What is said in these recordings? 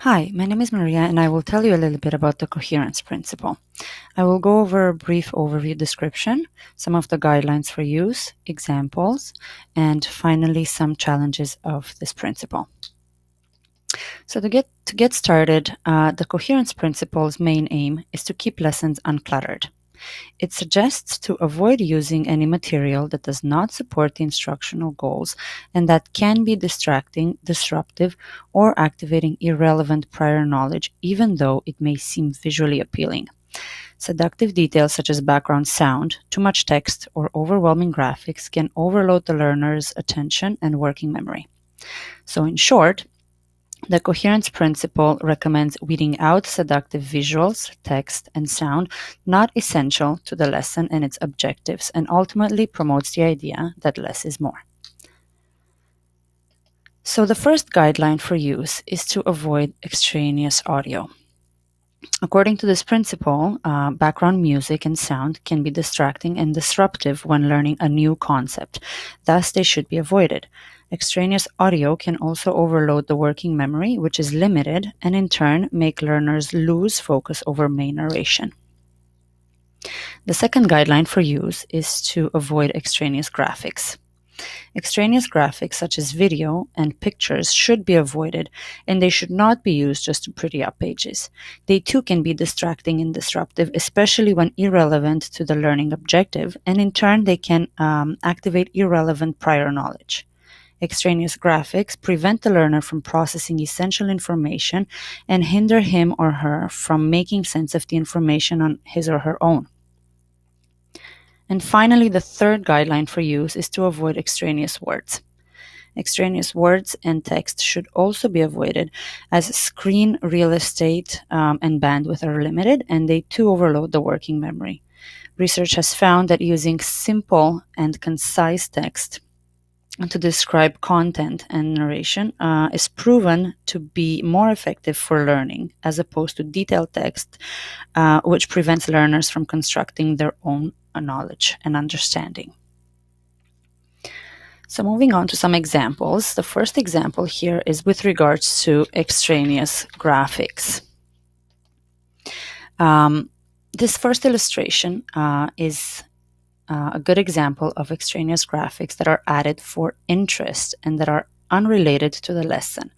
Hi, my name is Maria and I will tell you a little bit about the coherence principle. I will go over a brief overview description, some of the guidelines for use, examples, and finally some challenges of this principle. So to get started, the coherence principle's main aim is to keep lessons uncluttered. It suggests to avoid using any material that does not support the instructional goals and that can be distracting, disruptive, or activating irrelevant prior knowledge, even though it may seem visually appealing. Seductive details such as background sound, too much text, or overwhelming graphics can overload the learner's attention and working memory. So, in short, the coherence principle recommends weeding out seductive visuals, text, and sound not essential to the lesson and its objectives, and ultimately promotes the idea that less is more. So the first guideline for use is to avoid extraneous audio. According to this principle, background music and sound can be distracting and disruptive when learning a new concept. Thus, they should be avoided. Extraneous audio can also overload the working memory, which is limited, and in turn make learners lose focus over main narration. The second guideline for use is to avoid extraneous graphics. Extraneous graphics such as video and pictures should be avoided, and they should not be used just to pretty up pages. They too can be distracting and disruptive, especially when irrelevant to the learning objective, and in turn they can activate irrelevant prior knowledge. Extraneous graphics prevent the learner from processing essential information and hinder him or her from making sense of the information on his or her own. And finally, the third guideline for use is to avoid extraneous words. Extraneous words and text should also be avoided, as screen real estate and bandwidth are limited, and they too overload the working memory. Research has found that using simple and concise text to describe content and narration is proven to be more effective for learning as opposed to detailed text, which prevents learners from constructing their own knowledge and understanding. So moving on to some examples. The first example here is with regards to extraneous graphics. This first illustration is a good example of extraneous graphics that are added for interest and that are unrelated to the lesson.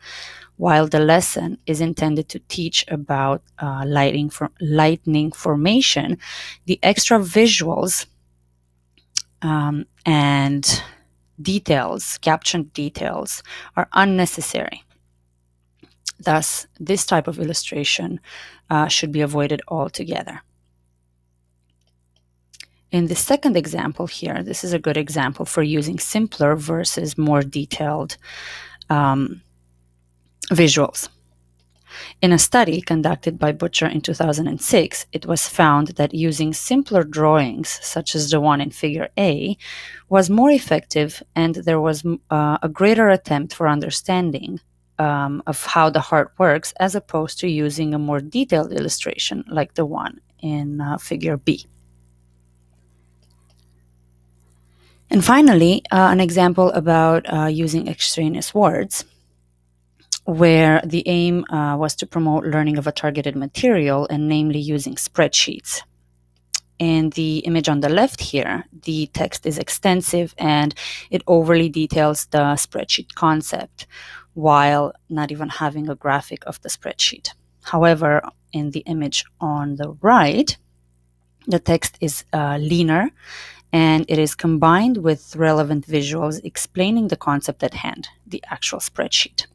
While the lesson is intended to teach about lightning formation, the extra visuals and details, captioned details, are unnecessary. Thus, this type of illustration should be avoided altogether. In the second example here, this is a good example for using simpler versus more detailed visuals. In a study conducted by Butcher in 2006, it was found that using simpler drawings, such as the one in Figure A, was more effective, and there was a greater attempt for understanding of how the heart works, as opposed to using a more detailed illustration like the one in Figure B. And finally, an example about using extraneous words, where the aim was to promote learning of a targeted material, and namely using spreadsheets. In the image on the left here, the text is extensive and it overly details the spreadsheet concept, while not even having a graphic of the spreadsheet. However, in the image on the right, the text is leaner, and it is combined with relevant visuals explaining the concept at hand, the actual spreadsheet.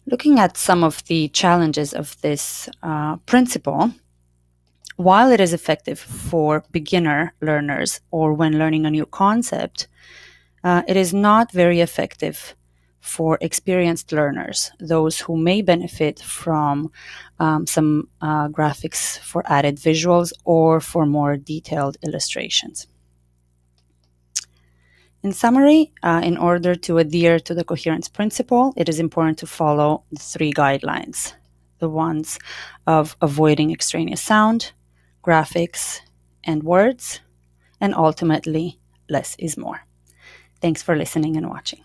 Looking at some of the challenges of this principle, while it is effective for beginner learners or when learning a new concept, it is not very effective for experienced learners, those who may benefit from some graphics for added visuals or for more detailed illustrations. In summary, in order to adhere to the coherence principle, it is important to follow the three guidelines: the ones of avoiding extraneous sound, graphics, and words, and ultimately, less is more. Thanks for listening and watching.